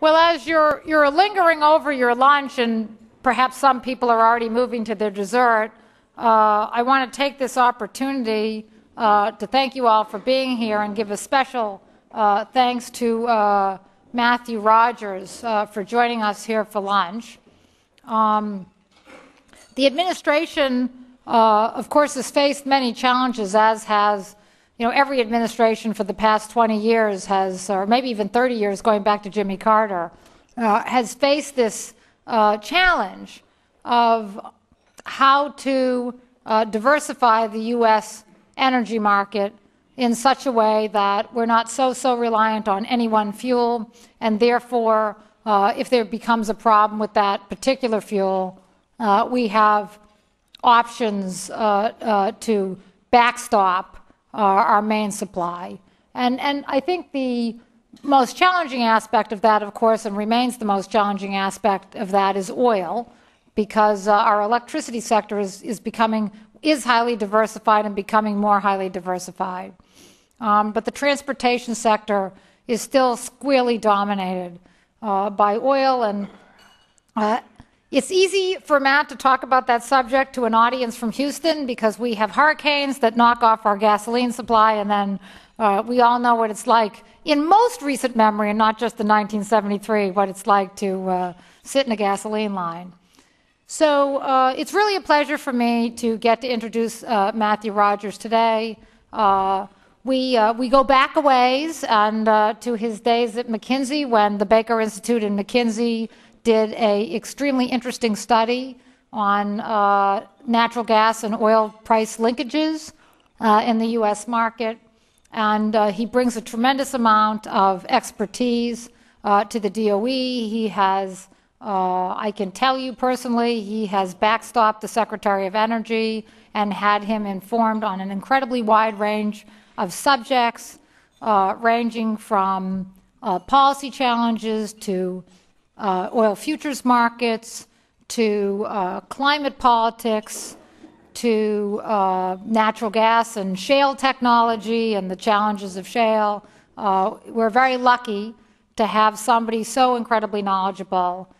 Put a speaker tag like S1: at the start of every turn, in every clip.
S1: Well, as you're lingering over your lunch, and perhaps some people are already moving to their dessert, I want to take this opportunity to thank you all for being here and give a special thanks to Matthew Rogers for joining us here for lunch. The administration, of course, has faced many challenges, as has every administration for the past 20 years has, or maybe even 30 years, going back to Jimmy Carter, has faced this challenge of how to diversify the U.S. energy market in such a way that we're not so reliant on any one fuel, and therefore, if there becomes a problem with that particular fuel, we have options to backstop our main supply. And I think the most challenging aspect of that, of course, and remains the most challenging aspect of that, is oil, because our electricity sector is highly diversified and becoming more highly diversified. But the transportation sector is still squarely dominated by oil, and it's easy for Matt to talk about that subject to an audience from Houston because we have hurricanes that knock off our gasoline supply, and then we all know what it's like in most recent memory, and not just in 1973, what it's like to sit in a gasoline line. So it's really a pleasure for me to get to introduce Matthew Rogers today. We go back a ways and to his days at McKinsey, when the Baker Institute and McKinsey did an extremely interesting study on natural gas and oil price linkages in the U.S. market. And he brings a tremendous amount of expertise to the DOE. He has, I can tell you personally, he has backstopped the Secretary of Energy and had him informed on an incredibly wide range of subjects, ranging from policy challenges to oil futures markets, to climate politics, to natural gas and shale technology and the challenges of shale. We're very lucky to have somebody so incredibly knowledgeable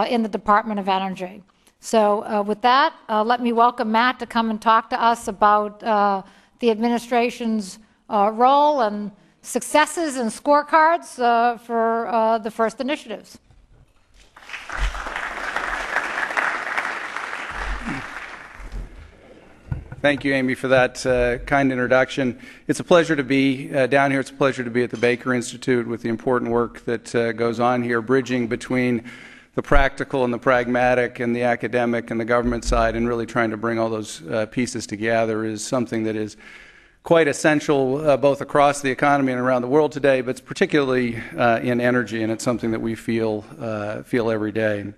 S1: in the Department of Energy. So with that, let me welcome Matt to come and talk to us about the administration's role and successes and scorecards for the first initiatives.
S2: Thank you, Amy, for that kind introduction. It's a pleasure to be down here. It's a pleasure to be at the Baker Institute with the important work that goes on here, bridging between the practical and the pragmatic and the academic and the government side, and really trying to bring all those pieces together is something that is quite essential both across the economy and around the world today, but it's particularly in energy, and it's something that we feel every day.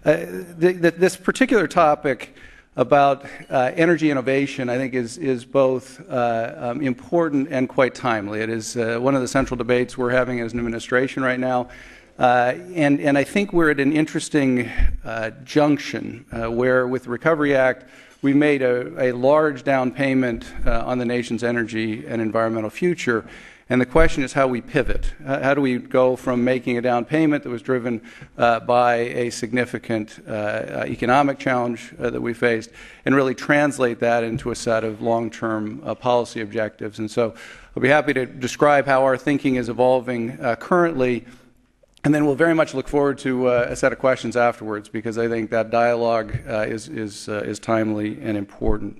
S2: This particular topic about energy innovation, I think, is both important and quite timely. It is one of the central debates we're having as an administration right now, and I think we're at an interesting junction where, with the Recovery Act, we made a large down payment on the nation's energy and environmental future. And the question is how we pivot. How do we go from making a down payment that was driven by a significant economic challenge that we faced and really translate that into a set of long-term policy objectives? And so I'll be happy to describe how our thinking is evolving currently, and then we'll very much look forward to a set of questions afterwards, because I think that dialogue is timely and important.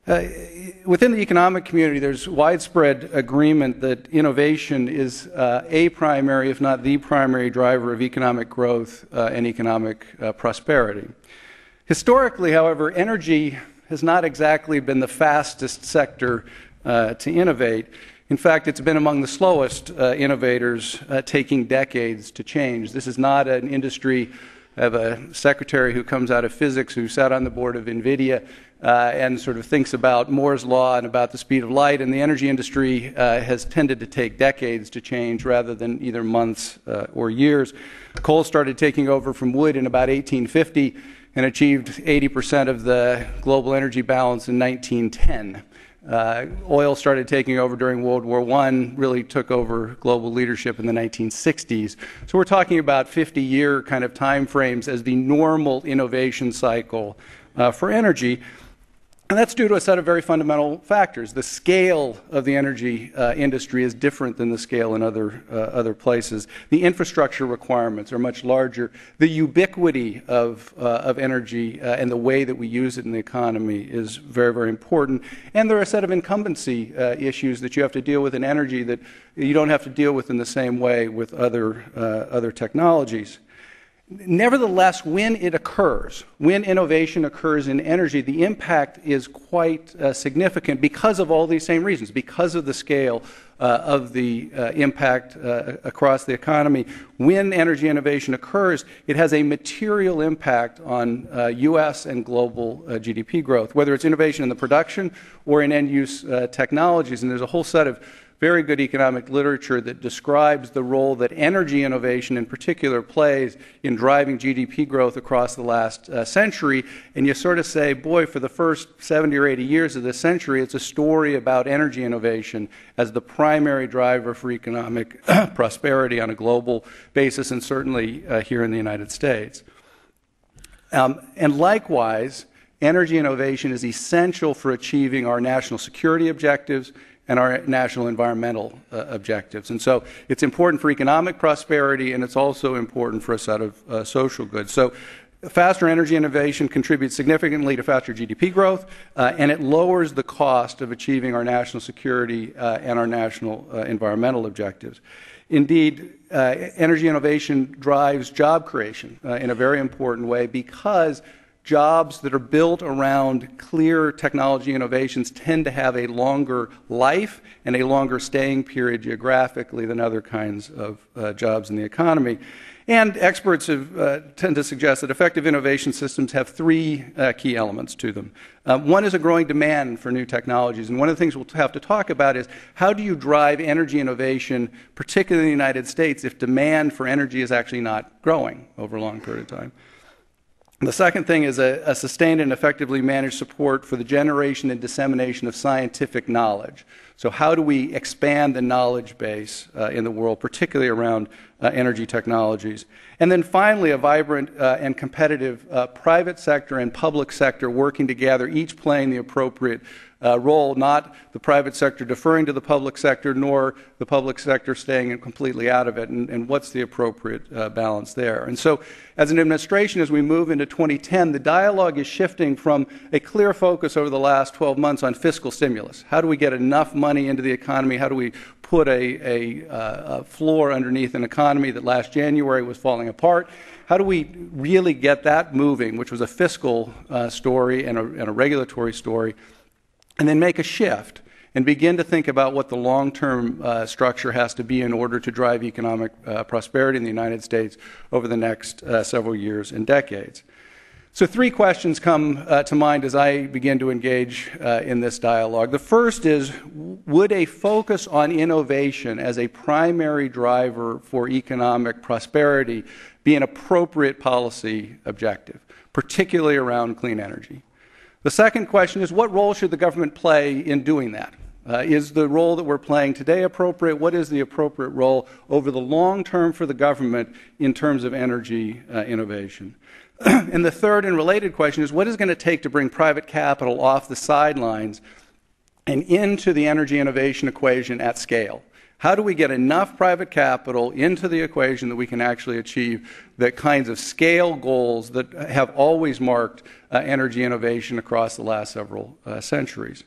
S2: Within the economic community, there's widespread agreement that innovation is a primary, if not the primary, driver of economic growth and economic prosperity. Historically, however, energy has not exactly been the fastest sector to innovate. In fact, it's been among the slowest innovators, taking decades to change. This is not an industry. I have a secretary who comes out of physics who sat on the board of NVIDIA and sort of thinks about Moore's law and about the speed of light, and the energy industry has tended to take decades to change rather than either months or years. Coal started taking over from wood in about 1850 and achieved 80% of the global energy balance in 1910. Oil started taking over during World War I, really took over global leadership in the 1960s. So we're talking about 50-year kind of time frames as the normal innovation cycle for energy. And that's due to a set of very fundamental factors. The scale of the energy industry is different than the scale in other places. The infrastructure requirements are much larger. The ubiquity of energy and the way that we use it in the economy is very, very important. And there are a set of incumbency issues that you have to deal with in energy that you don't have to deal with in the same way with other technologies. Nevertheless, when it occurs, when innovation occurs in energy, the impact is quite significant because of all these same reasons, because of the scale of the impact across the economy. When energy innovation occurs, it has a material impact on U.S. and global GDP growth, whether it's innovation in the production or in end-use technologies. And there's a whole set of very good economic literature that describes the role that energy innovation in particular plays in driving GDP growth across the last century. And you sort of say, boy, for the first 70 or 80 years of this century, it's a story about energy innovation as the primary driver for economic prosperity on a global basis, and certainly here in the United States. And likewise, energy innovation is essential for achieving our national security objectives and our national environmental objectives. And so it's important for economic prosperity, and it's also important for a set of social goods. So faster energy innovation contributes significantly to faster GDP growth, and it lowers the cost of achieving our national security and our national environmental objectives. Indeed, energy innovation drives job creation in a very important way, because jobs that are built around clear technology innovations tend to have a longer life and a longer staying period geographically than other kinds of jobs in the economy. And experts tend to suggest that effective innovation systems have three key elements to them. One is a growing demand for new technologies. And one of the things we'll have to talk about is, how do you drive energy innovation, particularly in the United States, if demand for energy is actually not growing over a long period of time? The second thing is a sustained and effectively managed support for the generation and dissemination of scientific knowledge. So how do we expand the knowledge base in the world, particularly around energy technologies? And then finally, a vibrant and competitive private sector and public sector working together, each playing the appropriate role, not the private sector deferring to the public sector, nor the public sector staying completely out of it, and what's the appropriate balance there. And so as an administration, as we move into 2010, the dialogue is shifting from a clear focus over the last 12 months on fiscal stimulus. How do we get enough money into the economy? How do we put a floor underneath an economy that last January was falling apart? How do we really get that moving, which was a fiscal story and a regulatory story, and then make a shift and begin to think about what the long-term structure has to be in order to drive economic prosperity in the United States over the next several years and decades. So three questions come to mind as I begin to engage in this dialogue. The first is, would a focus on innovation as a primary driver for economic prosperity be an appropriate policy objective, particularly around clean energy? The second question is, what role should the government play in doing that? Is the role that we're playing today appropriate? What is the appropriate role over the long term for the government in terms of energy innovation? And the third and related question is, what is it going to take to bring private capital off the sidelines and into the energy innovation equation at scale? How do we get enough private capital into the equation that we can actually achieve the kinds of scale goals that have always marked energy innovation across the last several centuries?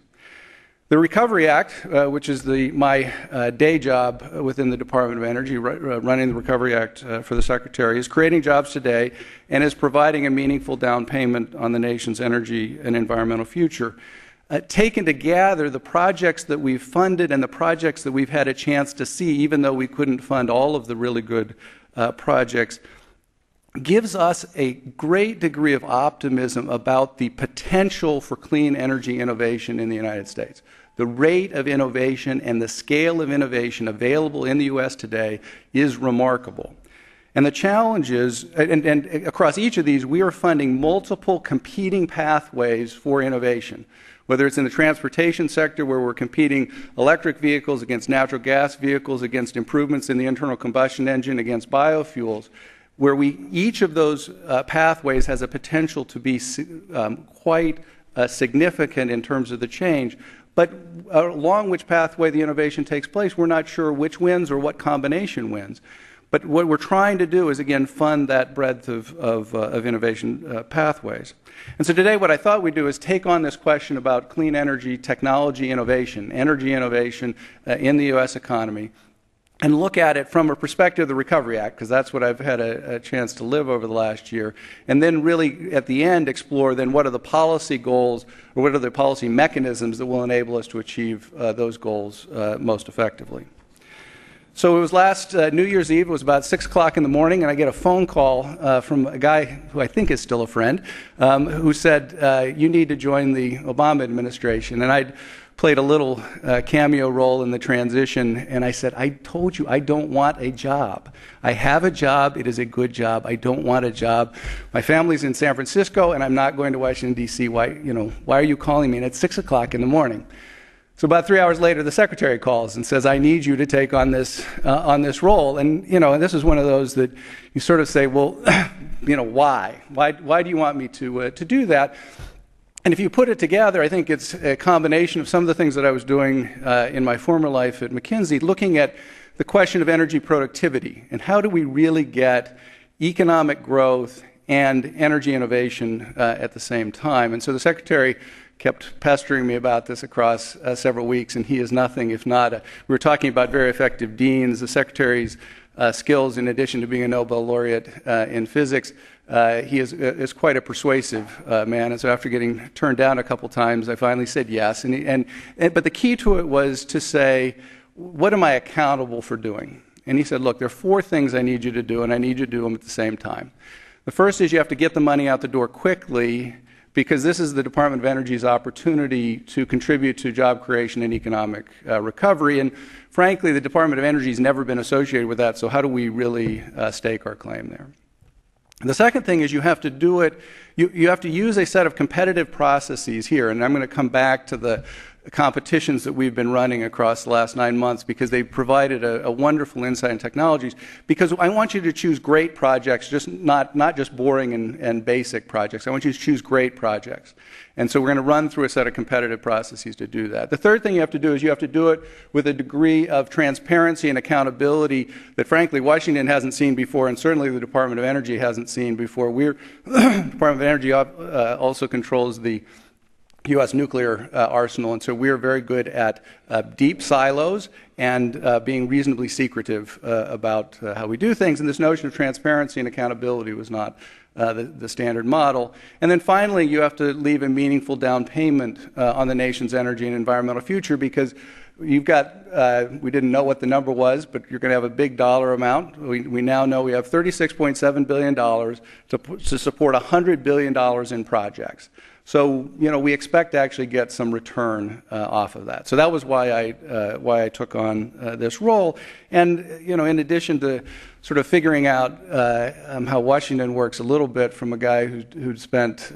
S2: The Recovery Act, which is my day job within the Department of Energy, running the Recovery Act for the Secretary, is creating jobs today and is providing a meaningful down payment on the nation's energy and environmental future. Taken together, the projects that we've funded and the projects that we've had a chance to see, even though we couldn't fund all of the really good projects, gives us a great degree of optimism about the potential for clean energy innovation in the United States. The rate of innovation and the scale of innovation available in the U.S. today is remarkable. And the challenge is, and across each of these, we are funding multiple competing pathways for innovation, whether it's in the transportation sector where we're competing electric vehicles against natural gas vehicles, against improvements in the internal combustion engine, against biofuels, where each of those pathways has a potential to be quite significant in terms of the change. But along which pathway the innovation takes place, we're not sure which wins or what combination wins. But what we're trying to do is, again, fund that breadth of innovation pathways. And so today what I thought we'd do is take on this question about clean energy technology innovation, energy innovation in the U.S. economy, and look at it from a perspective of the Recovery Act, because that's what I've had a chance to live over the last year, and then really at the end explore then what are the policy goals or what are the policy mechanisms that will enable us to achieve those goals most effectively. So it was last New Year's Eve. It was about 6 o'clock in the morning, and I get a phone call from a guy who I think is still a friend, who said, you need to join the Obama administration. And I'd played a little cameo role in the transition, and I said, I told you I don't want a job. I have a job. It is a good job. I don't want a job. My family's in San Francisco, and I'm not going to Washington, D.C. Why are you calling me? And it's 6 o'clock in the morning. So about 3 hours later, the secretary calls and says, I need you to take on this role. And, and this is one of those that you sort of say, well, why? Why do you want me to do that? And if you put it together, I think it's a combination of some of the things that I was doing in my former life at McKinsey, looking at the question of energy productivity and how do we really get economic growth and energy innovation at the same time. And so the secretary kept pestering me about this across several weeks, and he is nothing if not. We were talking about very effective deans. The secretary's skills, in addition to being a Nobel laureate in physics, he is quite a persuasive man. And so after getting turned down a couple times, I finally said yes. But the key to it was to say, what am I accountable for doing? And he said, look, there are 4 things I need you to do, and I need you to do them at the same time. The first is you have to get the money out the door quickly, because this is the Department of Energy's opportunity to contribute to job creation and economic recovery. And frankly, the Department of Energy has never been associated with that, so how do we really stake our claim there? The second thing is you have to do it, you have to use a set of competitive processes here, and I'm going to come back to the competitions that we've been running across the last 9 months because they've provided a wonderful insight in technologies. Because I want you to choose great projects, just not just boring and basic projects. I want you to choose great projects. And so we're going to run through a set of competitive processes to do that. The third thing you have to do is you have to do it with a degree of transparency and accountability that, frankly, Washington hasn't seen before, and certainly the Department of Energy hasn't seen before. The Department of Energy also controls the U.S. nuclear arsenal, and so we're very good at deep silos and being reasonably secretive about how we do things. And this notion of transparency and accountability was not the standard model. And then finally, you have to leave a meaningful down payment on the nation's energy and environmental future, because you've got, we didn't know what the number was, but you're going to have a big dollar amount. We now know we have $36.7 billion to support $100 billion in projects. So, we expect to actually get some return off of that. So that was why I took on this role. And, in addition to sort of figuring out how Washington works a little bit from a guy who'd spent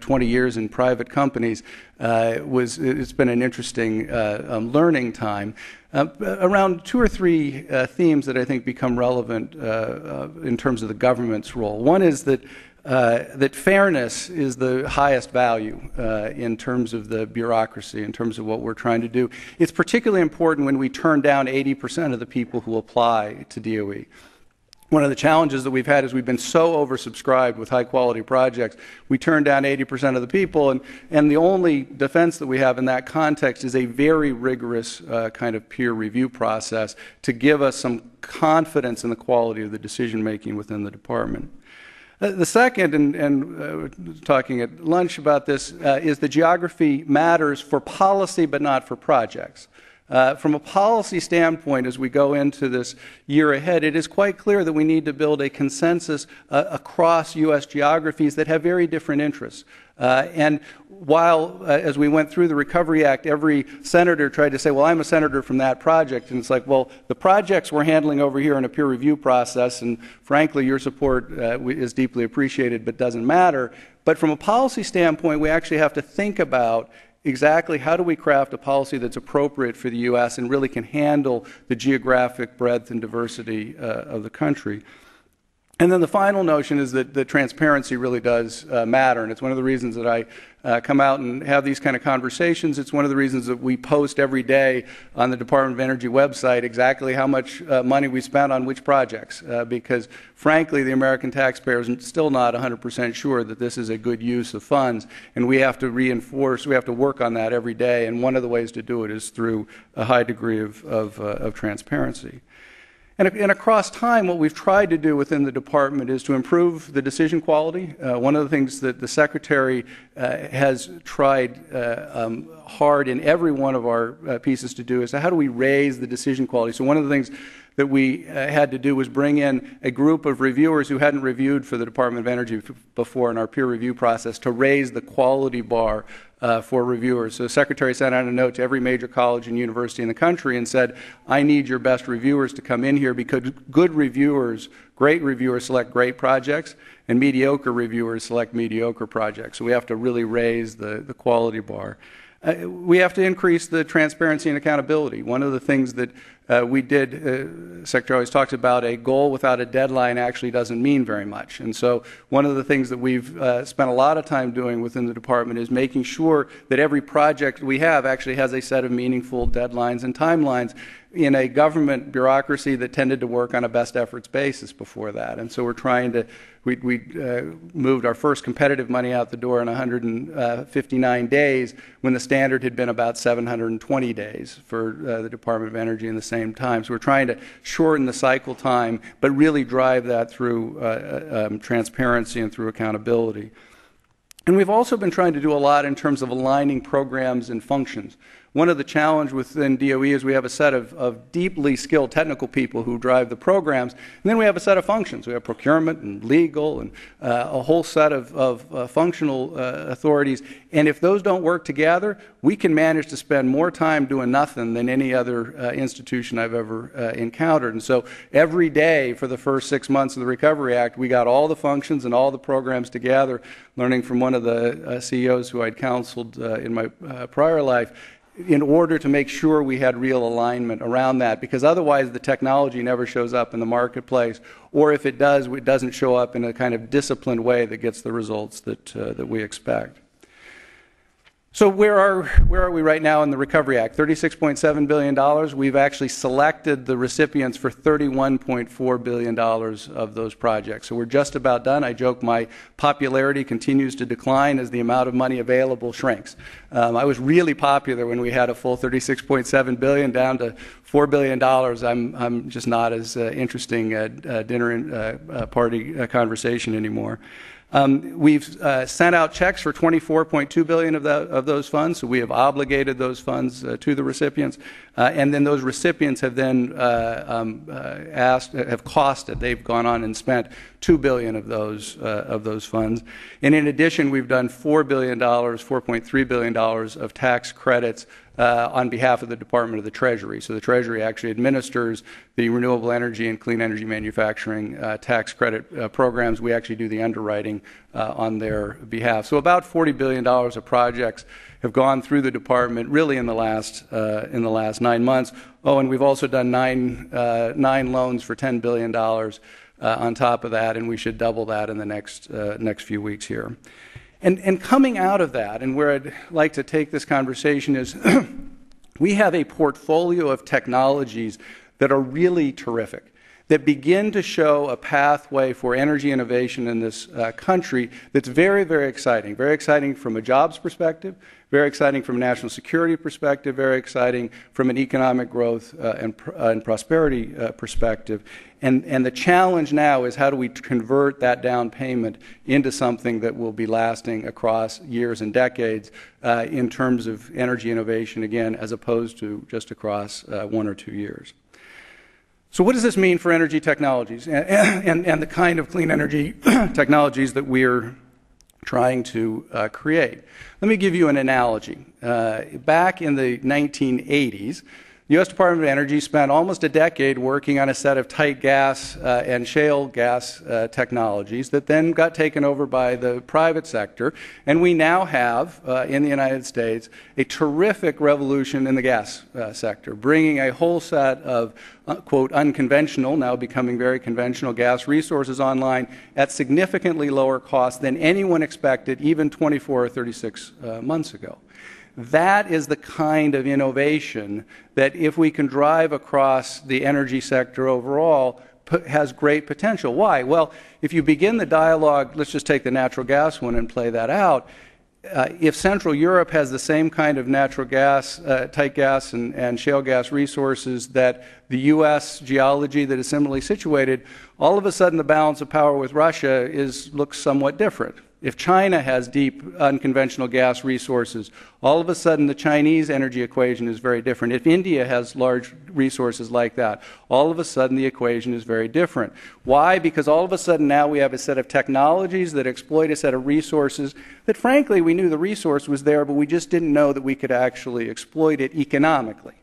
S2: 20 years in private companies, it's been an interesting learning time. Around 2 or 3 themes that I think become relevant in terms of the government's role. One is that fairness is the highest value in terms of the bureaucracy, in terms of what we're trying to do. It's particularly important when we turn down 80% of the people who apply to DOE. One of the challenges that we've had is we've been so oversubscribed with high-quality projects. We turn down 80% of the people, and the only defense that we have in that context is a very rigorous kind of peer review process to give us some confidence in the quality of the decision-making within the department. The second, and talking at lunch about this, is the geography matters for policy but not for projects. From a policy standpoint, as we go into this year ahead, it is quite clear that we need to build a consensus across U.S. geographies that have very different interests. And while, as we went through the Recovery Act, every senator tried to say, well, I'm a senator from that project. And it's like, well, the projects we're handling over here in a peer review process, and frankly, your support is deeply appreciated but doesn't matter. But from a policy standpoint, we actually have to think about exactly how do we craft a policy that's appropriate for the U.S. and really can handle the geographic breadth and diversity of the country. And then the final notion is that transparency really does matter, and it's one of the reasons that I come out and have these kind of conversations. It's one of the reasons that we post every day on the Department of Energy website exactly how much money we spent on which projects, because frankly the American taxpayer is still not 100% sure that this is a good use of funds, and we have to reinforce, we have to work on that every day, and one of the ways to do it is through a high degree of transparency. And across time, what we've tried to do within the department is to improve the decision quality. One of the things that the Secretary has tried hard in every one of our pieces to do is how do we raise the decision quality. So one of the things that we had to do was bring in a group of reviewers who hadn't reviewed for the Department of Energy before in our peer review process to raise the quality bar for reviewers. So the Secretary sent out a note to every major college and university in the country and said, I need your best reviewers to come in here because good reviewers, great reviewers select great projects, and mediocre reviewers select mediocre projects. So we have to really raise the quality bar. We have to increase the transparency and accountability. One of the things that we did, the Secretary always talks about a goal without a deadline actually doesn't mean very much. And so one of the things that we've spent a lot of time doing within the department is making sure that every project we have actually has a set of meaningful deadlines and timelines in a government bureaucracy that tended to work on a best efforts basis before that. And so we're trying to, we moved our first competitive money out the door in 159 days when the standard had been about 720 days for the Department of Energy in the same time. So we're trying to shorten the cycle time, but really drive that through transparency and through accountability. And we've also been trying to do a lot in terms of aligning programs and functions. One of the challenges within DOE is we have a set of deeply skilled technical people who drive the programs, and then we have a set of functions. We have procurement and legal and a whole set of functional authorities, and if those don't work together, we can manage to spend more time doing nothing than any other institution I've ever encountered. And so every day for the first 6 months of the Recovery Act, we got all the functions and all the programs together, learning from one of the CEOs who I'd counseled in my prior life, in order to make sure we had real alignment around that, because otherwise the technology never shows up in the marketplace, or if it does, it doesn't show up in a kind of disciplined way that gets the results that we expect. So where are we right now in the Recovery Act? $36.7 billion. We've actually selected the recipients for $31.4 billion of those projects. So we're just about done. I joke my popularity continues to decline as the amount of money available shrinks. I was really popular when we had a full $36.7 billion down to $4 billion. I'm just not as interesting at dinner and party conversation anymore. We've sent out checks for $24.2 billion of those funds, so we have obligated those funds to the recipients, and then those recipients have then have costed. They've gone on and spent $2 billion of those funds, and in addition, we've done $4.3 billion of tax credits on behalf of the Department of the Treasury. So the Treasury actually administers the renewable energy and clean energy manufacturing tax credit programs. We actually do the underwriting on their behalf. So about $40 billion of projects have gone through the department really in the last 9 months. Oh, and we've also done nine loans for $10 billion on top of that, and we should double that in the next few weeks here. And coming out of that, and where I'd like to take this conversation is we have a portfolio of technologies that are really terrific. that begin to show a pathway for energy innovation in this country that's very, very exciting from a jobs perspective, very exciting from a national security perspective, very exciting from an economic growth and prosperity perspective. And the challenge now is how do we convert that down payment into something that will be lasting across years and decades in terms of energy innovation, again, as opposed to just across 1 or 2 years. So what does this mean for energy technologies and the kind of clean energy technologies that we're trying to create? Let me give you an analogy. Back in the 1980s, the U.S. Department of Energy spent almost a decade working on a set of tight gas and shale gas technologies that then got taken over by the private sector. And we now have, in the United States, a terrific revolution in the gas sector, bringing a whole set of, quote, unconventional, now becoming very conventional gas resources online at significantly lower cost than anyone expected even 24 or 36 months ago. That is the kind of innovation that, if we can drive across the energy sector overall, has great potential. Why? Well, if you begin the dialogue, let's just take the natural gas one and play that out. If Central Europe has the same kind of natural gas, tight gas and shale gas resources that the U.S. geology that is similarly situated, all of a sudden the balance of power with Russia looks somewhat different. If China has deep unconventional gas resources, all of a sudden the Chinese energy equation is very different. If India has large resources like that, all of a sudden the equation is very different. Why? Because all of a sudden now we have a set of technologies that exploit a set of resources that, frankly, we knew the resource was there, but we just didn't know that we could actually exploit it economically.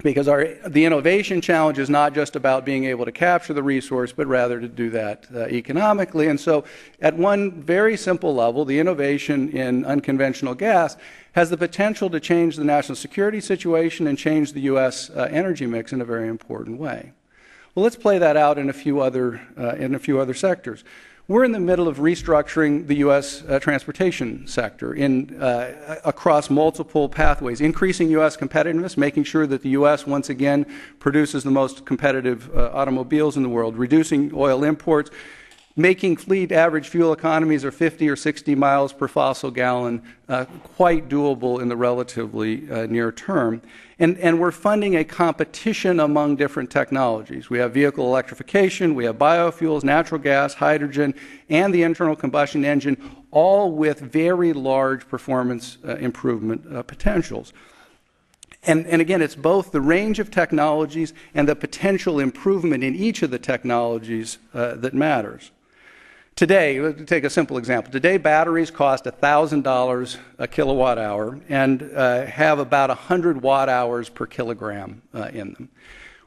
S2: Because the innovation challenge is not just about being able to capture the resource, but rather to do that economically. And so at one very simple level, the innovation in unconventional gas has the potential to change the national security situation and change the U.S. Energy mix in a very important way. Well, let's play that out in a few other sectors. We're in the middle of restructuring the U.S. Transportation sector across multiple pathways, increasing U.S. competitiveness, making sure that the U.S. once again produces the most competitive automobiles in the world, reducing oil imports, making fleet average fuel economies of 50 or 60 miles per fossil gallon quite doable in the relatively near term. And we're funding a competition among different technologies. We have vehicle electrification, we have biofuels, natural gas, hydrogen, and the internal combustion engine, all with very large performance improvement potentials. And again, it's both the range of technologies and the potential improvement in each of the technologies that matters. Today, let's take a simple example. Today, batteries cost $1,000 a kilowatt hour and have about 100 watt hours per kilogram in them.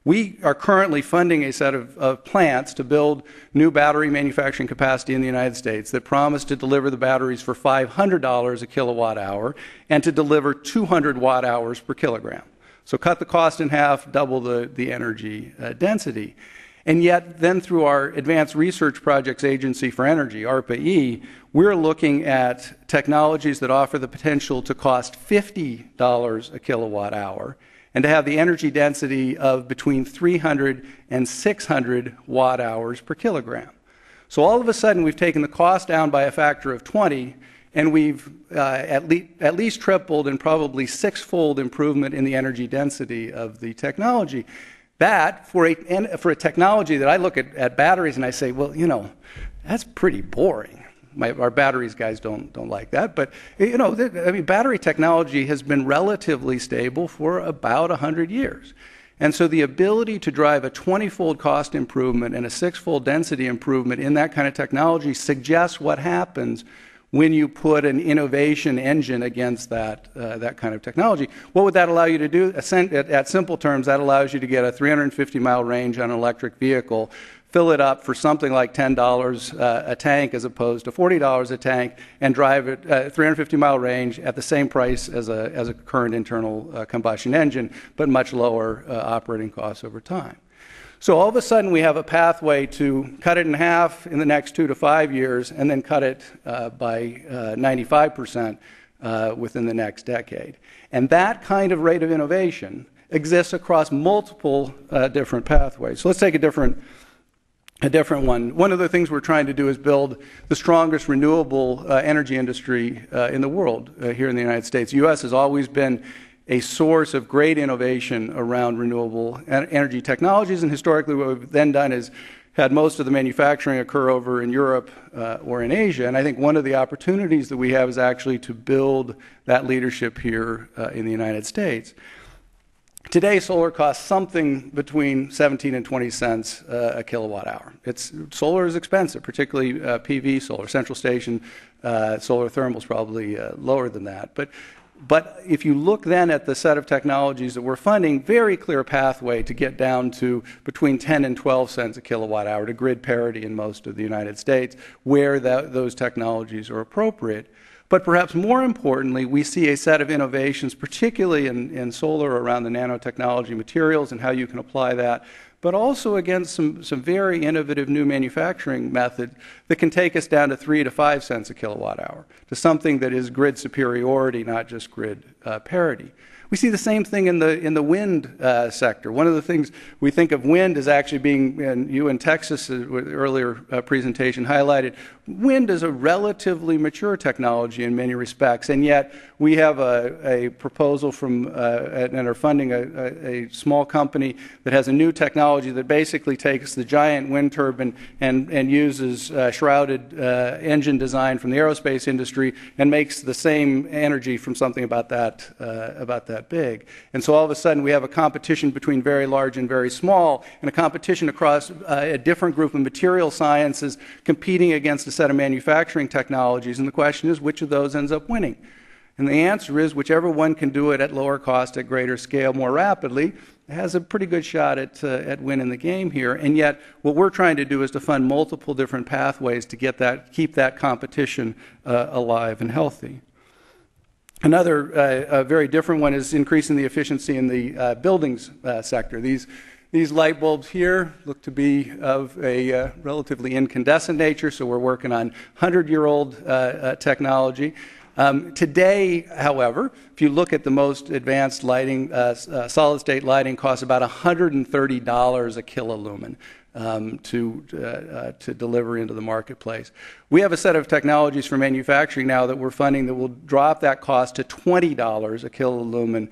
S2: We are currently funding a set of plants to build new battery manufacturing capacity in the United States that promise to deliver the batteries for $500 a kilowatt hour and to deliver 200 watt hours per kilogram. So cut the cost in half, double the energy density. And yet, then through our Advanced Research Projects Agency for Energy, ARPA-E, we're looking at technologies that offer the potential to cost $50 a kilowatt hour and to have the energy density of between 300 and 600 watt hours per kilogram. So all of a sudden, we've taken the cost down by a factor of 20, and we've at least tripled and probably six-fold improvement in the energy density of the technology. That, for a technology that I look at batteries and I say, well, you know, that's pretty boring. Our batteries guys don't like that. But, you know, I mean, battery technology has been relatively stable for about 100 years. And so the ability to drive a 20-fold cost improvement and a 6-fold density improvement in that kind of technology suggests what happens when you put an innovation engine against that kind of technology. What would that allow you to do? At simple terms, that allows you to get a 350-mile range on an electric vehicle, fill it up for something like $10 a tank as opposed to $40 a tank, and drive it 350-mile range at the same price as a current internal combustion engine, but much lower operating costs over time. So all of a sudden we have a pathway to cut it in half in the next 2 to 5 years and then cut it by 95% within the next decade. And that kind of rate of innovation exists across multiple different pathways. So let's take a different one. One of the things we're trying to do is build the strongest renewable energy industry in the world here in the United States. The U.S. has always been a source of great innovation around renewable energy technologies, and historically what we've then done is had most of the manufacturing occur over in Europe or in Asia. And I think one of the opportunities that we have is actually to build that leadership here in the United States. Today, solar costs something between 17 and 20 cents a kilowatt hour. Solar is expensive, particularly PV solar. Central station solar thermal is probably lower than that. But if you look then at the set of technologies that we're funding, very clear pathway to get down to between 10 and 12 cents a kilowatt hour to grid parity in most of the United States where those technologies are appropriate. But perhaps more importantly, we see a set of innovations, particularly in solar around the nanotechnology materials and how you can apply that, but also against some very innovative new manufacturing methods that can take us down to 3 to 5 cents a kilowatt hour, to something that is grid superiority, not just grid parity. We see the same thing in the wind sector. One of the things we think of wind as actually being, and you in Texas, with the earlier presentation highlighted, wind is a relatively mature technology in many respects, and yet we have a proposal from, and are funding a small company that has a new technology that basically takes the giant wind turbine and uses shrouded engine design from the aerospace industry and makes the same energy from something about that big. And so all of a sudden we have a competition between very large and very small, and a competition across a different group of material sciences competing against a set of manufacturing technologies. And the question is, which of those ends up winning? And the answer is, whichever one can do it at lower cost, at greater scale, more rapidly, has a pretty good shot at winning the game here. And yet, what we're trying to do is to fund multiple different pathways to keep that competition alive and healthy. Another very different one is increasing the efficiency in the buildings sector. These light bulbs here look to be of a relatively incandescent nature, so we're working on 100-year-old technology. Today, however, if you look at the most advanced lighting, solid-state lighting costs about $130 a kilolumen to deliver into the marketplace. We have a set of technologies for manufacturing now that we're funding that will drop that cost to $20 a kilolumen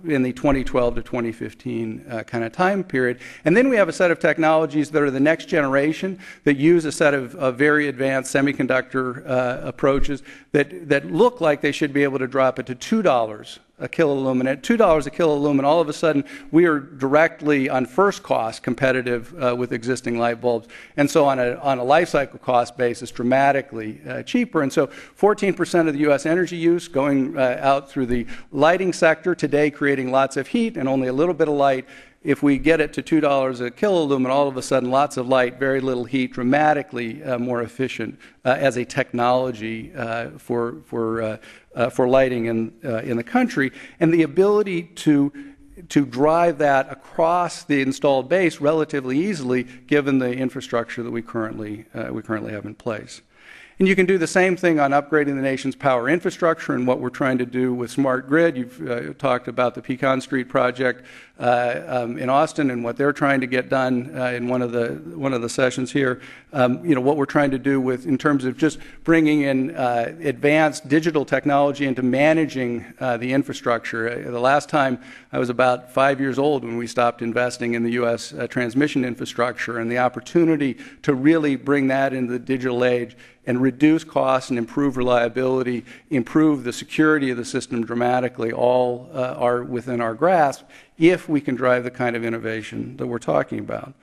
S2: in the 2012 to 2015 kind of time period. And then we have a set of technologies that are the next generation that use a set of very advanced semiconductor approaches that look like they should be able to drop it to $2 a kilolumen. At $2 a kilolumen, all of a sudden we are directly on first cost competitive with existing light bulbs, and so on a life cycle cost basis dramatically cheaper. And so 14% of the U.S. energy use going out through the lighting sector today, creating lots of heat and only a little bit of light. If we get it to $2 a kilolumen, all of a sudden lots of light, very little heat, dramatically more efficient as a technology for lighting in the country, and the ability to drive that across the installed base relatively easily, given the infrastructure that we currently have in place. And you can do the same thing on upgrading the nation's power infrastructure and what we're trying to do with smart grid. You've talked about the Pecan Street project in Austin and what they're trying to get done in one of the sessions here. What we're trying to do in terms of just bringing in advanced digital technology into managing the infrastructure. The last time I was about 5 years old when we stopped investing in the U.S. Transmission infrastructure, and the opportunity to really bring that into the digital age and reduce costs and improve reliability, improve the security of the system dramatically, all are within our grasp if we can drive the kind of innovation that we're talking about.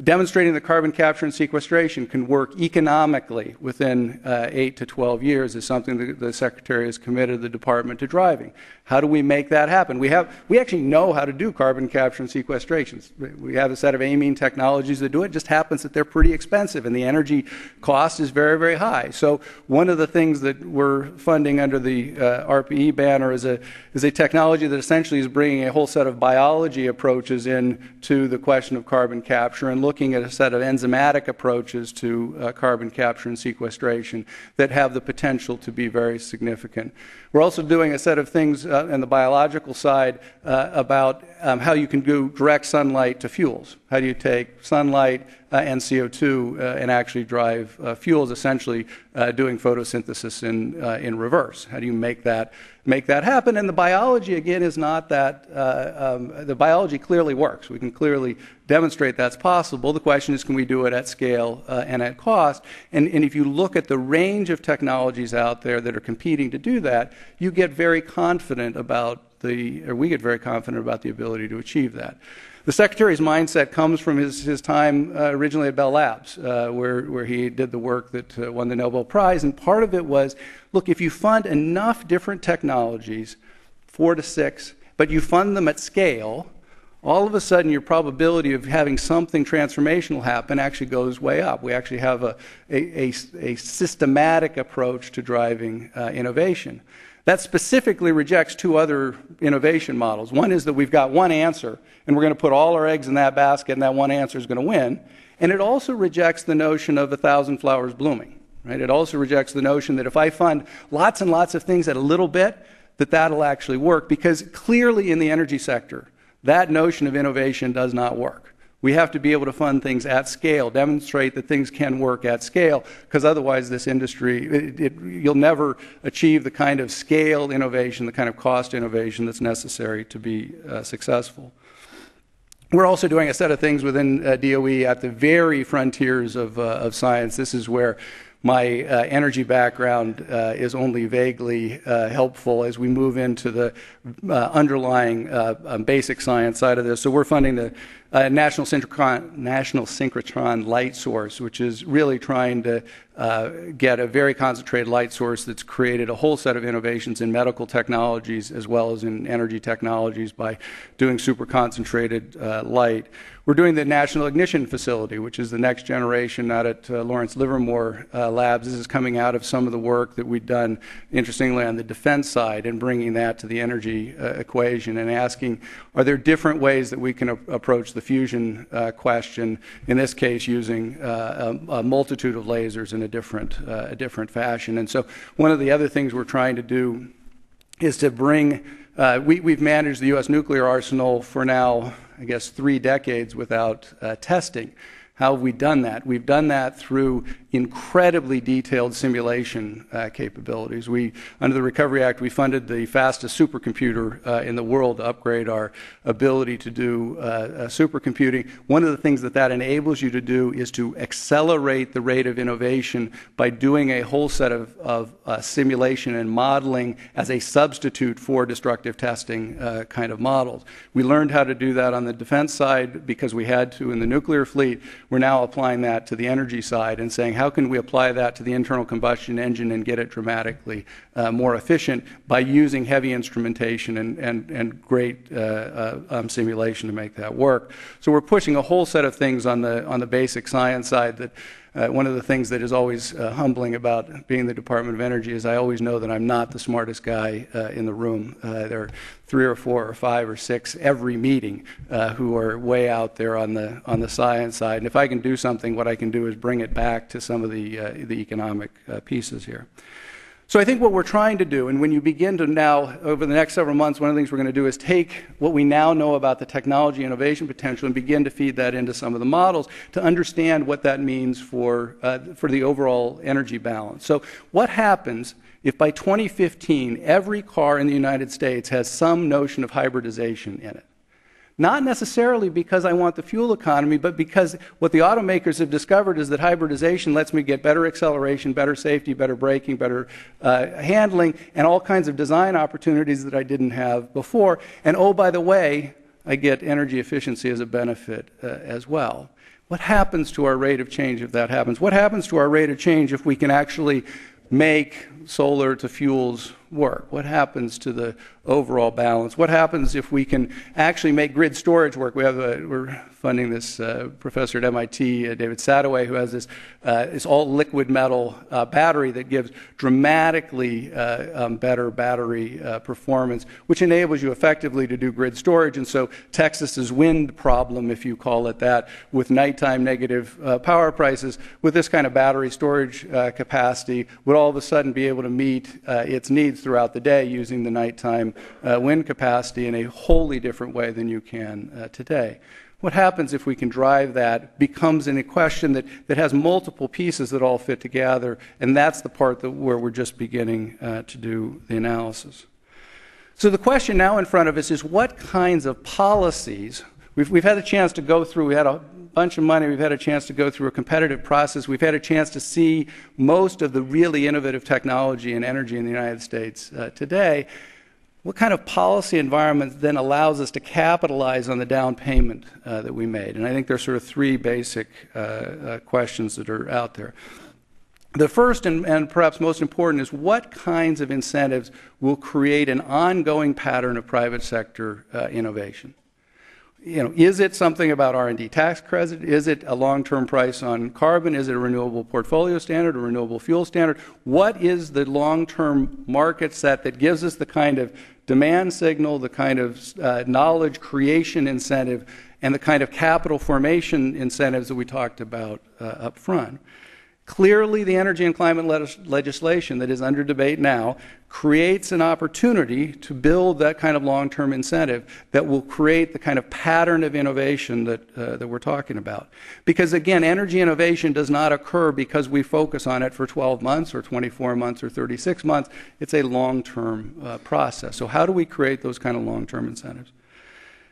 S2: Demonstrating that carbon capture and sequestration can work economically within 8 to 12 years is something that the Secretary has committed the Department to driving. How do we make that happen? We actually know how to do carbon capture and sequestration. We have a set of amine technologies that do it. It just happens that they're pretty expensive and the energy cost is very, very high. So one of the things that we're funding under the RPE banner is a technology that essentially is bringing a whole set of biology approaches into the question of carbon capture and looking at a set of enzymatic approaches to carbon capture and sequestration that have the potential to be very significant. We're also doing a set of things on the biological side about how you can do direct sunlight to fuels. How do you take sunlight and CO2 and actually drive fuels, essentially doing photosynthesis in reverse? How do you make that happen? And the biology, again, is not that, the biology clearly works. We can clearly demonstrate that's possible. The question is, can we do it at scale and at cost? And if you look at the range of technologies out there that are competing to do that, you get very confident about we get very confident about the ability to achieve that. The Secretary's mindset comes from his time originally at Bell Labs, where he did the work that won the Nobel Prize. And part of it was, look, if you fund enough different technologies, 4 to 6, but you fund them at scale, all of a sudden your probability of having something transformational happen actually goes way up. We actually have a systematic approach to driving innovation. That specifically rejects 2 other innovation models. One is that we've got one answer, and we're going to put all our eggs in that basket, and that one answer is going to win. And it also rejects the notion of 1,000 flowers blooming. Right? It also rejects the notion that if I fund lots and lots of things at a little bit, that'll actually work, because clearly in the energy sector, that notion of innovation does not work. We have to be able to fund things at scale, demonstrate that things can work at scale, because otherwise this industry, you'll never achieve the kind of scale innovation, the kind of cost innovation that's necessary to be successful. We're also doing a set of things within DOE at the very frontiers of science. This is where my energy background is only vaguely helpful as we move into the underlying basic science side of this. So we're funding the National Synchrotron Light Source, which is really trying to get a very concentrated light source that's created a whole set of innovations in medical technologies as well as in energy technologies by doing super concentrated light. We're doing the National Ignition Facility, which is the next generation out at Lawrence Livermore Labs. This is coming out of some of the work that we've done, interestingly, on the defense side and bringing that to the energy equation and asking, are there different ways that we can approach the fusion question, in this case using a multitude of lasers in a different fashion. And so one of the other things we're trying to do is to bring, we've managed the U.S. nuclear arsenal for now, I guess, 3 decades without testing. How have we done that? We've done that through incredibly detailed simulation capabilities. Under the Recovery Act, we funded the fastest supercomputer in the world to upgrade our ability to do supercomputing. One of the things that enables you to do is to accelerate the rate of innovation by doing a whole set of simulation and modeling as a substitute for destructive testing kind of models. We learned how to do that on the defense side because we had to in the nuclear fleet. We're now applying that to the energy side and saying, how can we apply that to the internal combustion engine and get it dramatically more efficient by using heavy instrumentation and great simulation to make that work. So we're pushing a whole set of things on the basic science side that one of the things that is always humbling about being the Department of Energy is I always know that I'm not the smartest guy in the room. There are 3 or 4 or 5 or 6 every meeting who are way out there on the science side. And if I can do something, what I can do is bring it back to some of the economic pieces here. So I think what we're trying to do, and when you begin to now, over the next several months, one of the things we're going to do is take what we now know about the technology innovation potential and begin to feed that into some of the models to understand what that means for the overall energy balance. So what happens if by 2015 every car in the United States has some notion of hybridization in it? Not necessarily because I want the fuel economy, but because what the automakers have discovered is that hybridization lets me get better acceleration, better safety, better braking, better handling, and all kinds of design opportunities that I didn't have before. And oh, by the way, I get energy efficiency as a benefit as well. What happens to our rate of change if that happens? What happens to our rate of change if we can actually make solar to fuels work? What happens to the overall balance? What happens if we can actually make grid storage work? We're funding this professor at MIT, David Sadoway, who has this it's all liquid metal battery that gives dramatically better battery performance, which enables you effectively to do grid storage. And so Texas's wind problem, if you call it that, with nighttime negative power prices, with this kind of battery storage capacity, would all of a sudden be able to meet its needs throughout the day using the nighttime wind capacity in a wholly different way than you can today. What happens if we can drive that becomes a question that has multiple pieces that all fit together, and that's the part where we're just beginning to do the analysis. So the question now in front of us is what kinds of policies, we've had a chance to go through, we had a bunch of money, we've had a chance to go through a competitive process, we've had a chance to see most of the really innovative technology and energy in the United States today. What kind of policy environment then allows us to capitalize on the down payment that we made? And I think there's sort of three basic questions that are out there. The first and perhaps most important is what kinds of incentives will create an ongoing pattern of private sector innovation? Is it something about R&D tax credit? Is it a long-term price on carbon? Is it a renewable portfolio standard, a renewable fuel standard? What is the long-term market set that gives us the kind of demand signal, the kind of knowledge creation incentive, and the kind of capital formation incentives that we talked about up front? Clearly, the energy and climate legislation that is under debate now creates an opportunity to build that kind of long-term incentive that will create the kind of pattern of innovation that we're talking about. Because again, energy innovation does not occur because we focus on it for 12 months or 24 months or 36 months. It's a long-term process. So how do we create those kind of long-term incentives?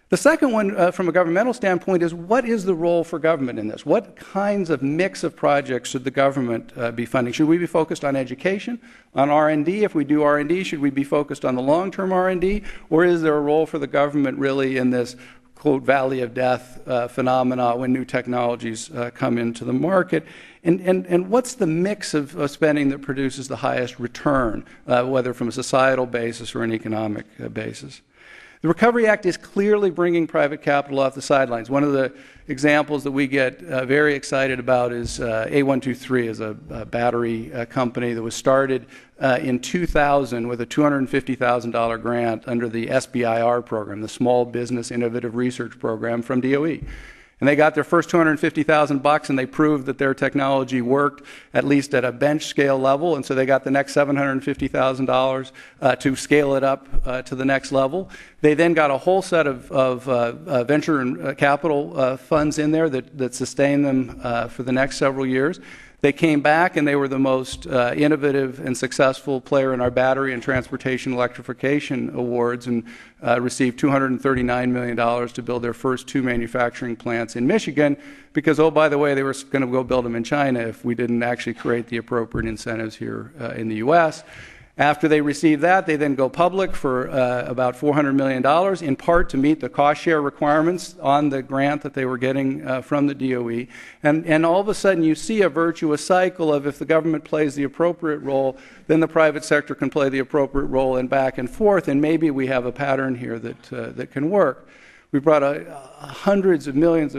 S2: The second one, from a governmental standpoint, is what is the role for government in this? What kinds of mix of projects should the government be funding? Should we be focused on education, on R&D? If we do R&D, should we be focused on the long-term R&D? Or is there a role for the government really in this, quote, valley of death phenomena when new technologies come into the market? And what's the mix of spending that produces the highest return, whether from a societal basis or an economic basis? The Recovery Act is clearly bringing private capital off the sidelines. One of the examples that we get very excited about is A123, is a battery company that was started in 2000 with a $250,000 grant under the SBIR program, the Small Business Innovative Research Program from DOE. And they got their first $250,000 and they proved that their technology worked at least at a bench scale level, and so they got the next $750,000 to scale it up to the next level. They then got a whole set of venture and capital funds in there that sustained them for the next several years. They came back and they were the most innovative and successful player in our battery and transportation electrification awards and received $239 million to build their first 2 manufacturing plants in Michigan because, oh, by the way, they were going to go build them in China if we didn't actually create the appropriate incentives here in the U.S. After they receive that, they then go public for about $400 million, in part to meet the cost share requirements on the grant that they were getting from the DOE. And all of a sudden you see a virtuous cycle of if the government plays the appropriate role, then the private sector can play the appropriate role and back and forth, and maybe we have a pattern here that can work. We brought hundreds of millions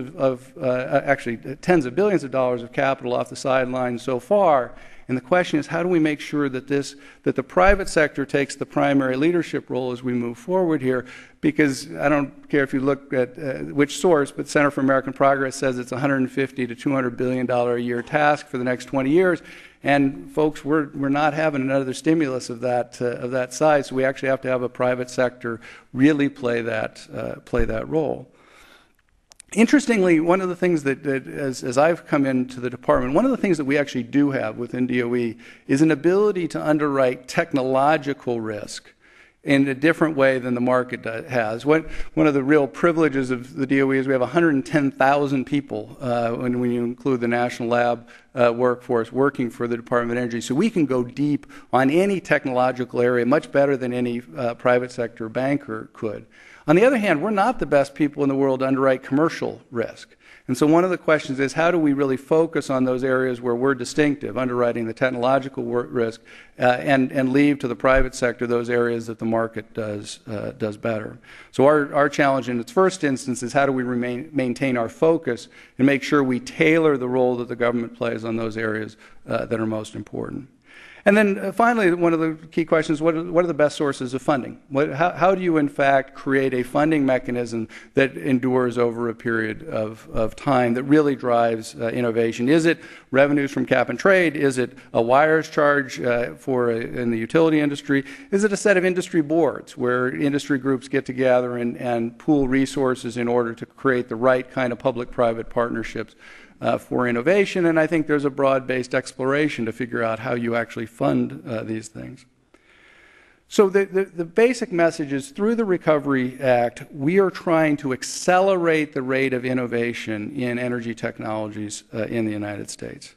S2: actually tens of billions of dollars of capital off the sidelines so far. And the question is, how do we make sure that the private sector takes the primary leadership role as we move forward here? Because I don't care if you look at which source, but Center for American Progress says it's $150 to $200 billion a year task for the next 20 years. And folks, we're not having another stimulus of that size. So we actually have to have a private sector really play that role. Interestingly, one of the things that as I've come into the department, one of the things that we actually do have within DOE is an ability to underwrite technological risk in a different way than the market has. One of the real privileges of the DOE is we have 110,000 people when you include the national lab workforce working for the Department of Energy. So we can go deep on any technological area much better than any private sector banker could. On the other hand, we're not the best people in the world to underwrite commercial risk. And so one of the questions is, how do we really focus on those areas where we're distinctive, underwriting the technological risk, and leave to the private sector those areas that the market does better. So our challenge in its first instance is, how do we maintain our focus and make sure we tailor the role that the government plays on those areas that are most important. And then finally, one of the key questions, what are the best sources of funding? How do you, in fact, create a funding mechanism that endures over a period of time that really drives innovation? Is it revenues from cap and trade? Is it a wires charge in the utility industry? Is it a set of industry boards where industry groups get together and pool resources in order to create the right kind of public-private partnerships for innovation? And I think there's a broad-based exploration to figure out how you actually fund these things. So the basic message is, through the Recovery Act, we are trying to accelerate the rate of innovation in energy technologies in the United States.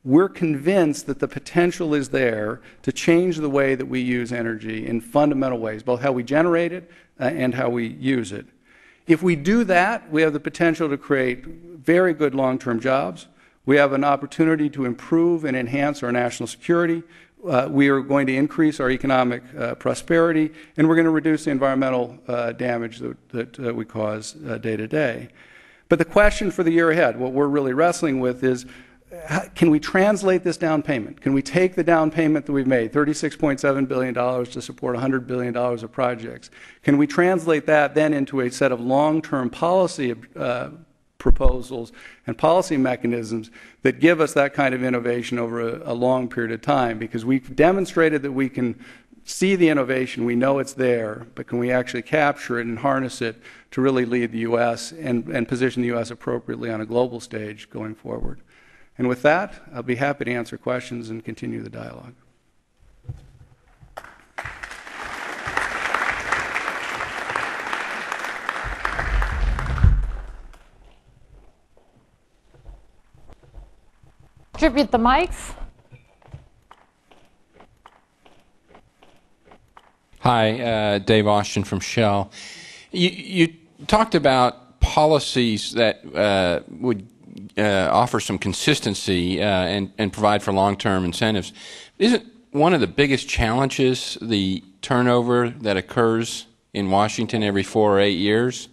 S2: We're convinced that the potential is there to change the way that we use energy in fundamental ways, both how we generate it and how we use it. If we do that, we have the potential to create very good long-term jobs. We have an opportunity to improve and enhance our national security. We are going to increase our economic prosperity, and we're going to reduce the environmental damage that we cause day to day. But the question for the year ahead, what we're really wrestling with, is, can we translate this down payment? Can we take the down payment that we've made, $36.7 billion to support $100 billion of projects? Can we translate that then into a set of long-term policy proposals and policy mechanisms that give us that kind of innovation over a long period of time? Because we've demonstrated that we can see the innovation, we know it's there, but can we actually capture it and harness it to really lead the U.S. and position the U.S. appropriately on a global stage going forward? And with that, I'll be happy to answer questions and continue the dialogue.
S1: Distribute the mics.
S3: Hi, Dave Austin from Shell. You talked about policies that would offer some consistency and provide for long-term incentives. Isn't one of the biggest challenges the turnover that occurs in Washington every 4 or 8 years?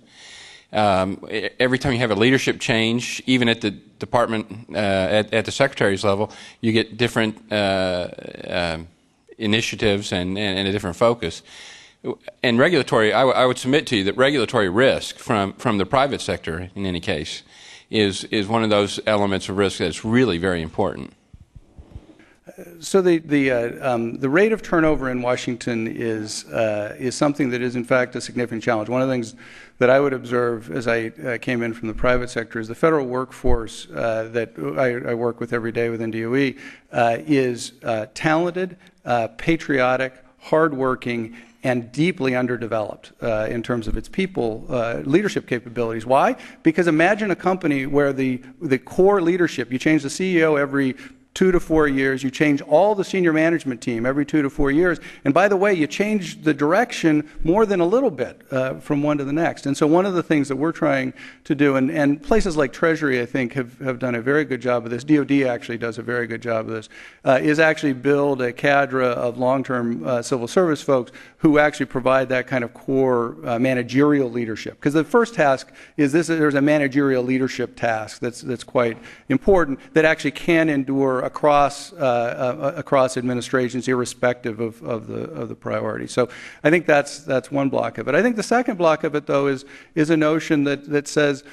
S3: Every time you have a leadership change, even at the department, at the secretary's level, you get different initiatives and a different focus. And regulatory, I would submit to you that regulatory risk from the private sector, in any case, is one of those elements of risk that's really very important.
S2: So the rate of turnover in Washington is something that is, in fact, a significant challenge. One of the things that I would observe as I came in from the private sector is the federal workforce that I work with every day within DOE is talented, patriotic, hardworking, and deeply underdeveloped in terms of its people leadership capabilities. Why? Because imagine a company where the core leadership, you change the CEO every 2 to 4 years, you change all the senior management team every 2 to 4 years, and by the way, you change the direction more than a little bit from one to the next. And so one of the things that we're trying to do, and places like Treasury, I think, have done a very good job of this, DOD actually does a very good job of this, is actually build a cadre of long-term civil service folks who actually provide that kind of core managerial leadership. Because the first task is there's a managerial leadership task that's quite important that actually can endure across administrations, irrespective of the priority. So I think that's one block of it. I think the second block of it, though, is a notion that says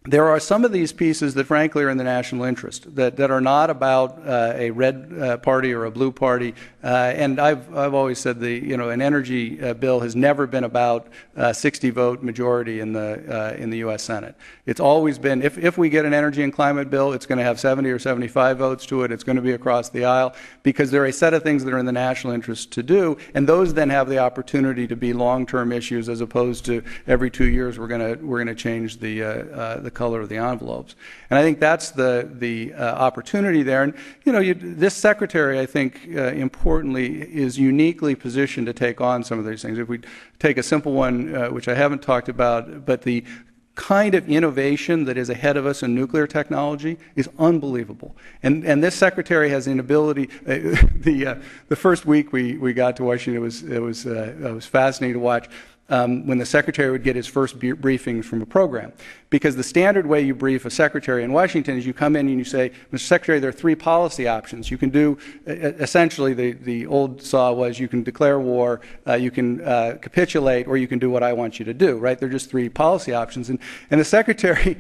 S2: there are some of these pieces that, frankly, are in the national interest, that are not about a red party or a blue party. And I've always said an energy bill has never been about 60-vote majority in the U.S. Senate. It's always been, if we get an energy and climate bill, it's going to have 70 or 75 votes to it. It's going to be across the aisle, because there are a set of things that are in the national interest to do, and those then have the opportunity to be long-term issues, as opposed to every 2 years we're going to change the color of the envelopes. And I think that's the opportunity there. And this secretary, I think, importantly, is uniquely positioned to take on some of these things. If we take a simple one, which I haven't talked about, but the kind of innovation that is ahead of us in nuclear technology is unbelievable. And this secretary has an ability. The first week we got to Washington, it was fascinating to watch. When the secretary would get his first briefings from a program. Because the standard way you brief a secretary in Washington is you come in and you say, Mr. Secretary, there are 3 policy options. You can do, essentially the old saw was you can declare war, you can capitulate, or you can do what I want you to do, right? They're just 3 policy options. And the secretary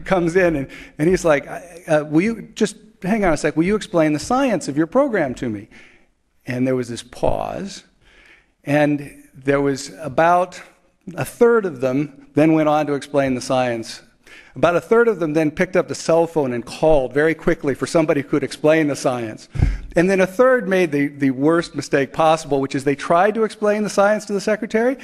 S2: comes in and he's like, will you just, hang on a sec, will you explain the science of your program to me? And there was this pause, and there was about a third of them then went on to explain the science. About a third of them then picked up the cell phone and called very quickly for somebody who could explain the science. And then a third made the worst mistake possible, which is they tried to explain the science to the secretary.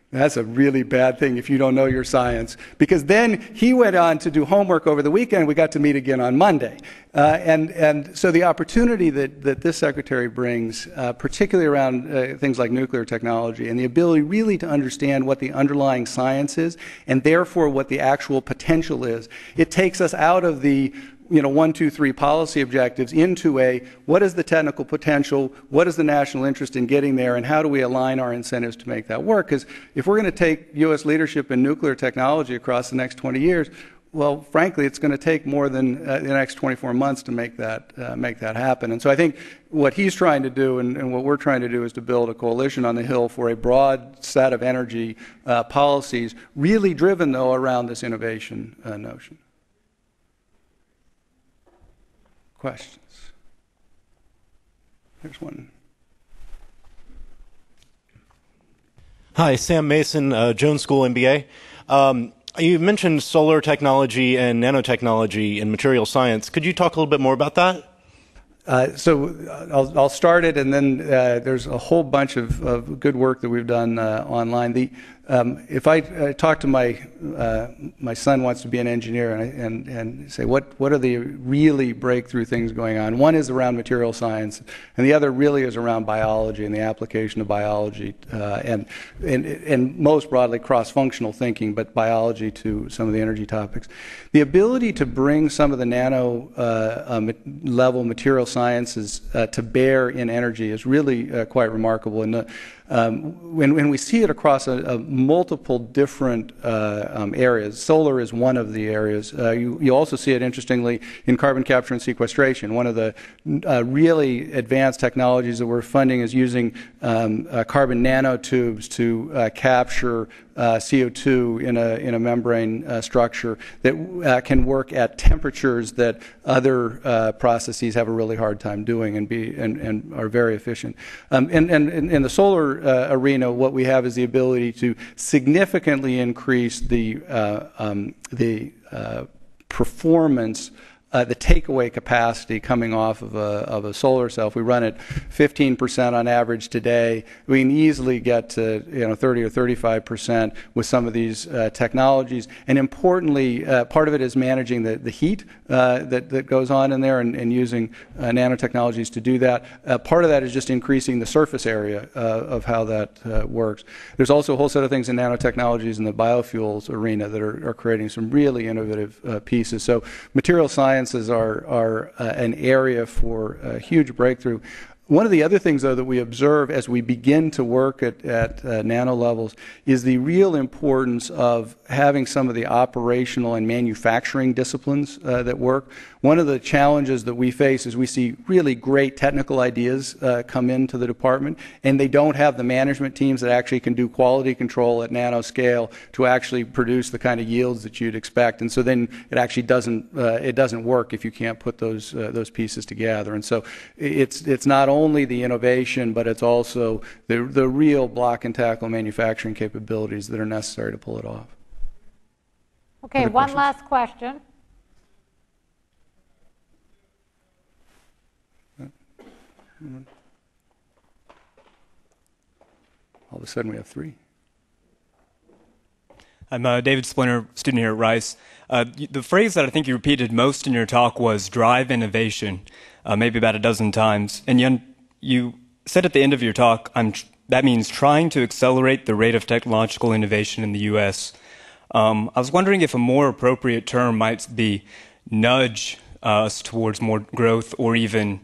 S2: That's a really bad thing if you don't know your science, because then he went on to do homework over the weekend. We got to meet again on Monday. And so the opportunity that this secretary brings, particularly around things like nuclear technology, and the ability really to understand what the underlying science is, and therefore what the actual potential is, it takes us out of the 1, 2, 3 policy objectives into what is the technical potential, what is the national interest in getting there, and how do we align our incentives to make that work? Because if we're going to take U.S. leadership in nuclear technology across the next 20 years, well, frankly, it's going to take more than the next 24 months to make that happen. And so I think what he's trying to do and what we're trying to do is to build a coalition on the Hill for a broad set of energy policies, really driven, though, around this innovation notion. Questions? There's one.
S4: Hi, Sam Mason, Jones School MBA. You mentioned solar technology and nanotechnology in material science. Could you talk a little bit more about that?
S2: So I'll start it, and then there's a whole bunch of good work that we've done online. If I talk to my son wants to be an engineer, and say what are the really breakthrough things going on? One is around material science, and the other really is around biology and the application of biology, and most broadly cross-functional thinking, but biology to some of the energy topics. The ability to bring some of the nano level material sciences to bear in energy is really quite remarkable. And when we see it across multiple different areas, solar is one of the areas. You also see it, interestingly, in carbon capture and sequestration. One of the really advanced technologies that we're funding is using carbon nanotubes to capture CO2 in a membrane structure that can work at temperatures that other processes have a really hard time doing and are very efficient. And in the solar arena, what we have is the ability to significantly increase the performance, the takeaway capacity coming off of a solar cell. If we run it 15% on average today, we can easily get to 30 or 35% with some of these technologies. And importantly, part of it is managing the heat that goes on in there and using nanotechnologies to do that. Part of that is just increasing the surface area of how that works. There's also a whole set of things in nanotechnologies in the biofuels arena that are creating some really innovative pieces. So material sciences are an area for a huge breakthrough. One of the other things, though, that we observe as we begin to work at nano levels is the real importance of having some of the operational and manufacturing disciplines that work. One of the challenges that we face is we see really great technical ideas come into the department, and they don't have the management teams that actually can do quality control at nanoscale to actually produce the kind of yields that you'd expect. And so then it actually doesn't work if you can't put those pieces together. And so it's not only the innovation, but it's also the real block and tackle manufacturing capabilities that are necessary to pull it off.
S1: Okay, one last question.
S2: All of a sudden we have 3.
S5: I'm David Splinter, student here at Rice. The phrase that I think you repeated most in your talk was drive innovation, maybe about a dozen times. And you said at the end of your talk, that means trying to accelerate the rate of technological innovation in the U.S. I was wondering if a more appropriate term might be nudge us towards more growth, or even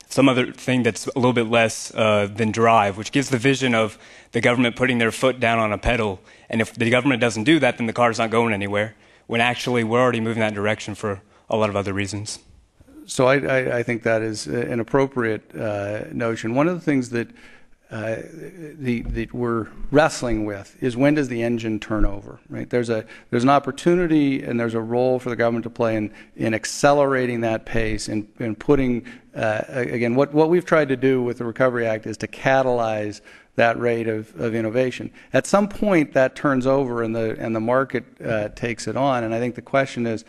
S5: some other thing that's a little bit less than drive, which gives the vision of the government putting their foot down on a pedal. And if the government doesn't do that, then the car's not going anywhere, when actually we're already moving that direction for a lot of other reasons.
S2: So I think that is an appropriate notion. One of the things that that we're wrestling with is, when does the engine turn over, right? There's an opportunity and there's a role for the government to play in accelerating that pace and putting, again, what we've tried to do with the Recovery Act is to catalyze that rate of innovation. At some point that turns over and the market takes it on, and I think the question is,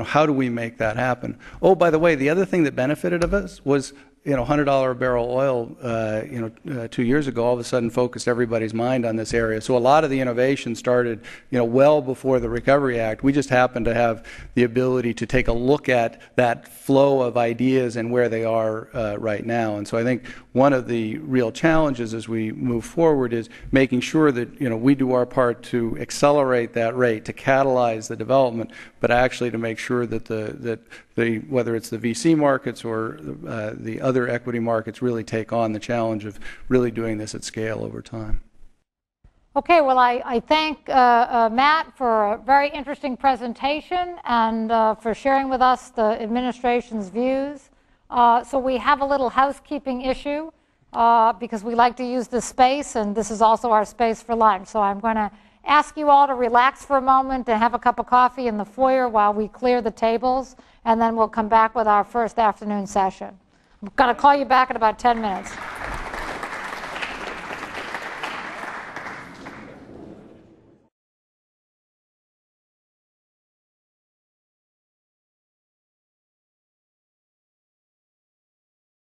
S2: how do we make that happen? Oh, by the way, the other thing that benefited of us was, $100 a barrel oil, 2 years ago, all of a sudden focused everybody's mind on this area. So a lot of the innovation started, well before the Recovery Act. We just happened to have the ability to take a look at that flow of ideas and where they are right now. And so I think one of the real challenges as we move forward is making sure that, we do our part to accelerate that rate, to catalyze the development, but actually to make sure that whether it's the VC markets or the other equity markets really take on the challenge of really doing this at scale over time.
S1: Okay, well, I thank Matt for a very interesting presentation and for sharing with us the administration's views. So we have a little housekeeping issue because we like to use this space, and this is also our space for lunch. So I'm going to ask you all to relax for a moment and have a cup of coffee in the foyer while we clear the tables, and then we'll come back with our first afternoon session. I'm going to call you back in about 10 minutes.